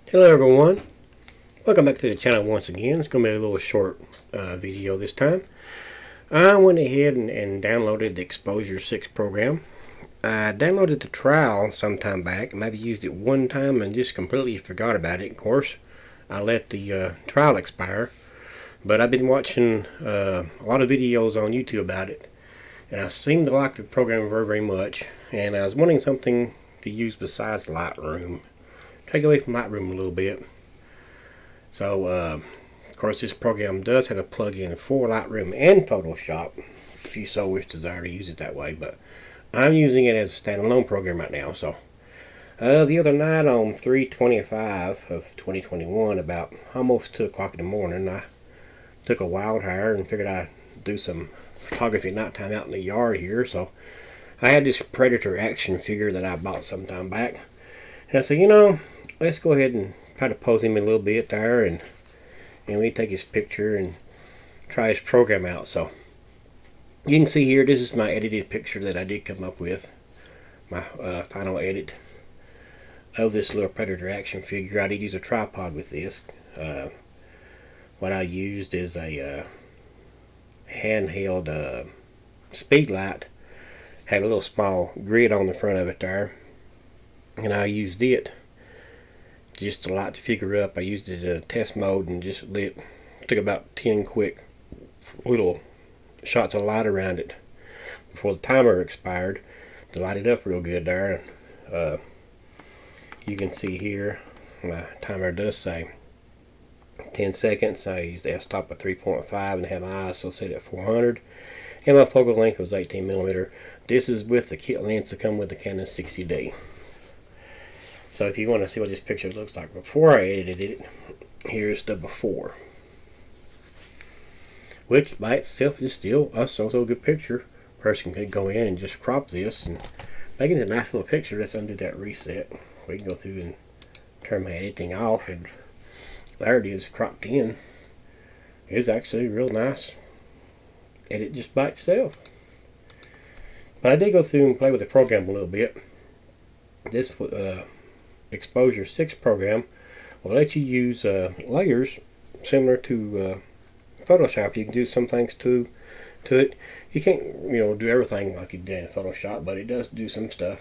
Hello everyone, welcome back to the channel once again. It's going to be a little short video this time. I went ahead and downloaded the Exposure 6 program. I downloaded the trial some time back, maybe used it one time and just completely forgot about it. Of course, I let the trial expire, but I've been watching a lot of videos on YouTube about it, and I seem to like the program very, very much, and I was wanting something to use besides Lightroom. Take away from Lightroom a little bit. So, of course, this program does have a plug-in for Lightroom and Photoshop, if you so wish desire to use it that way, but I'm using it as a standalone program right now. So, the other night on 3/25 of 2021, about almost 2 o'clock in the morning, I took a wild hire and figured I'd do some photography at nighttime out in the yard here. So, I had this Predator action figure that I bought some time back, and I said, let's go ahead and try to pose him a little bit there, and we take his picture and try his program out. So you can see here, this is my edited picture that I did come up with, my final edit of this little Predator action figure. I did use a tripod with this. What I used is a handheld speed light. Had a little small grid on the front of it there, and I used it just to light the figure up. I used it in a test mode and just took about 10 quick little shots of light around it before the timer expired to light it up real good there. You can see here my timer does say 10 seconds. I used the f-stop at 3.5 and have my ISO set at 400, and my focal length was 18mm. This is with the kit lens that come with the Canon 60D. So if you want to see what this picture looks like before I edited it, here's the before, which by itself is still a so good picture. Person could go in and just crop this and make it a nice little picture. Let's undo that reset. We can go through and turn my editing off, and there it is, cropped in. It's actually a real nice edit just by itself. But I did go through and play with the program a little bit. This Exposure 6 program will let you use layers similar to Photoshop. You can do some things to it. You can't do everything like you did in Photoshop, but it does do some stuff.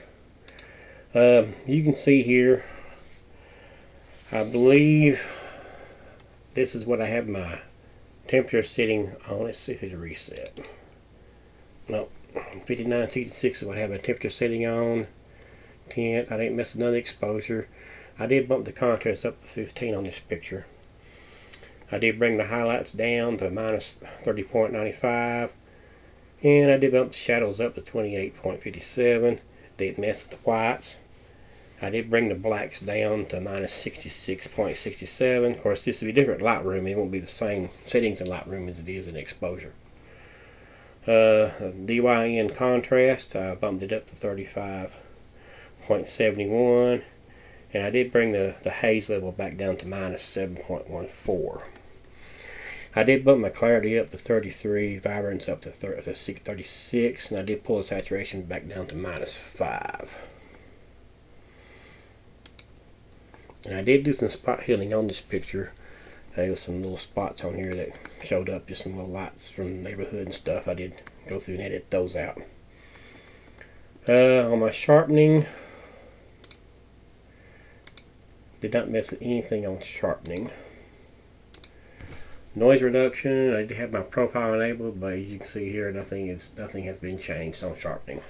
You can see here, I believe this is what I have my temperature setting on. Let's see if it's a reset. No, 5966 is what I have my temperature setting on. 10. I didn't mess with none of the exposure. I did bump the contrast up to 15 on this picture. I did bring the highlights down to minus 30.95, and I did bump the shadows up to 28.57. Didn't mess with the whites. I did bring the blacks down to minus 66.67. Of course, this will be different in Lightroom. It won't be the same settings in Lightroom as it is in exposure. DYN contrast, I bumped it up to 35.71, and I did bring the haze level back down to minus 7.14. I did bump my clarity up to 33, vibrance up to 36, and I did pull the saturation back down to minus 5. And I did do some spot healing on this picture. There was some little spots on here that showed up, just some little lights from the neighborhood and stuff. I did go through and edit those out. On my sharpening, did not mess with anything on sharpening. Noise reduction, I did have my profile enabled, but as you can see here, nothing has been changed on sharpening.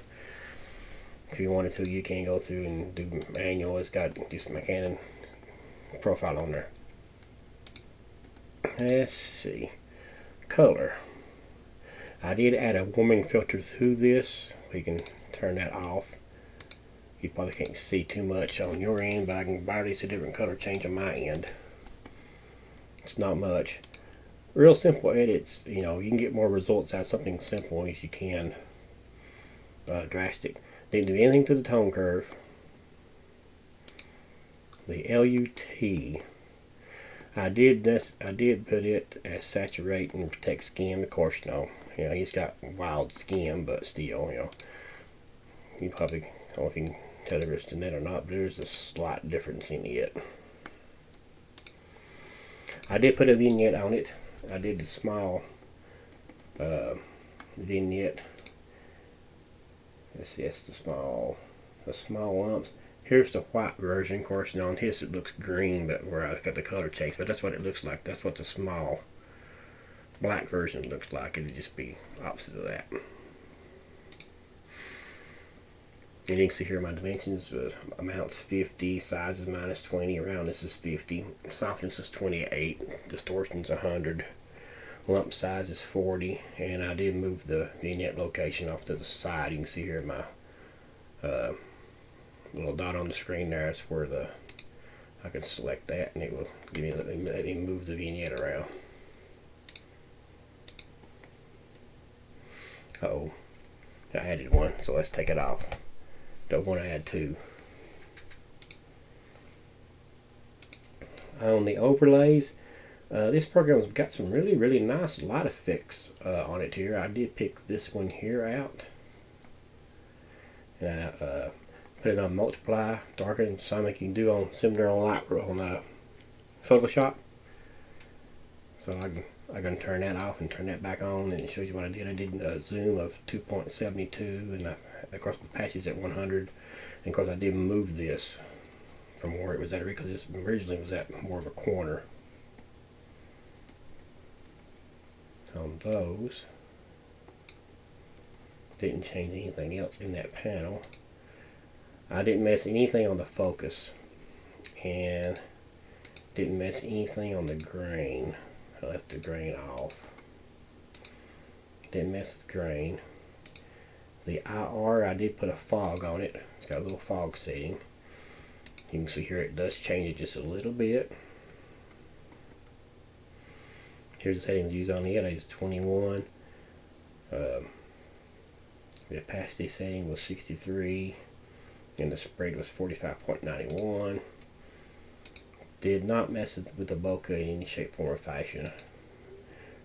If you wanted to, you can go through and do manual. It's got just my Canon profile on there. Let's see, color. I did add a warming filter through this. We can turn that off. You probably can't see too much on your end, but I can barely see a different color change on my end. It's not much. Real simple edits. You can get more results out of something simple as you can drastic. Didn't do anything to the tone curve. The LUT, I did put it as saturate and protect skin. Of course, he's got wild skin, but still, you probably, I don't know if you can tell if it's in it or not, but there's a slight difference in it. I did put a vignette on it. I did the small vignette. Let's see, that's the small lumps. Here's the white version. Of course, on his it looks green, but where I got the color change. But that's what it looks like. That's what the small black version looks like. It'd just be opposite of that. And you can see here my dimensions. Amounts 50, size is -20, roundness is 50, softness is 28, distortion is 100, lump size is 40, and I did move the vignette location off to the side. You can see here my little dot on the screen there. That's where I can select that, and it will let me move the vignette around. Uh-oh, I added one, so let's take it off. Don't want to add two. On the overlays, this program's got some really nice light effects on it here. I did pick this one here out, and I put it on multiply, darken, something you can do on similar on Photoshop. So I can turn that off and turn that back on, and it shows you what I did. I did a zoom of 2.72, and of course the patches at 100. And of course I did move this from where it was at, because this originally was at more of a corner. On those, didn't change anything else in that panel. I didn't mess anything on the focus, and didn't mess anything on the grain. I left the grain off. Didn't mess with grain. The IR, I did put a fog on it. It's got a little fog setting. You can see here it does change it just a little bit. Here's the settings used on it. It's 21. The opacity setting was 63. And the spread was 45.91. Did not mess with the bokeh in any shape, form, or fashion.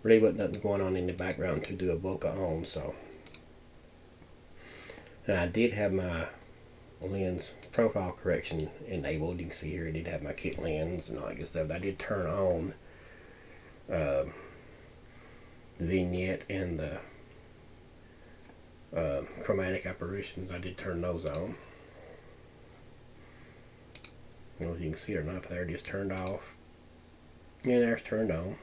Really wasn't nothing going on in the background to do a bokeh on, so. And I did have my lens profile correction enabled. You can see here I did have my kit lens and all that good stuff. I did turn on the vignette and the chromatic apparitions. I did turn those on. You know, as you can see, they're not there, just turned off. And there's turned on.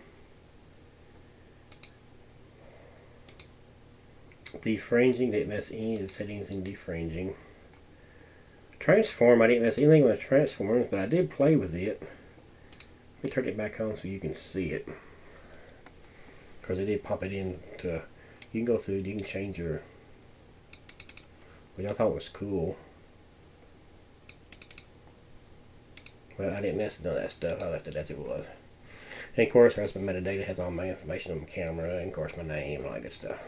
Defringing, didn't mess any of the settings in defringing. Transform, I didn't mess anything with transforms, but I did play with it. Let me turn it back on so you can see it. Because I did pop it into, you can go through, you can change your, which I thought was cool. But I didn't mess with none of that stuff. I left it as it was. And of course, there's my metadata, has all my information on my camera, and of course my name and all that good stuff.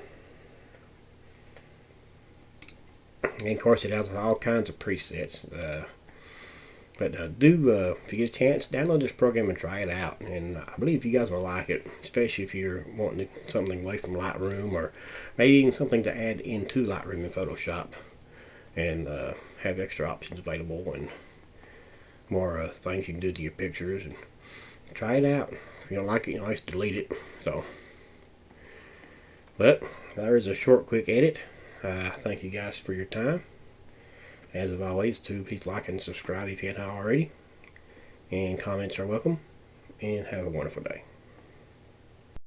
And of course it has all kinds of presets. But if you get a chance, download this program and try it out. And I believe you guys will like it, especially if you're wanting something away from Lightroom, or maybe even something to add into Lightroom and Photoshop, and have extra options available and more things you can do to your pictures. And try it out. If you don't like it, you can always delete it. So, but there's a short, quick edit. Thank you guys for your time. As of always, please like and subscribe if you haven't already. And comments are welcome. And have a wonderful day.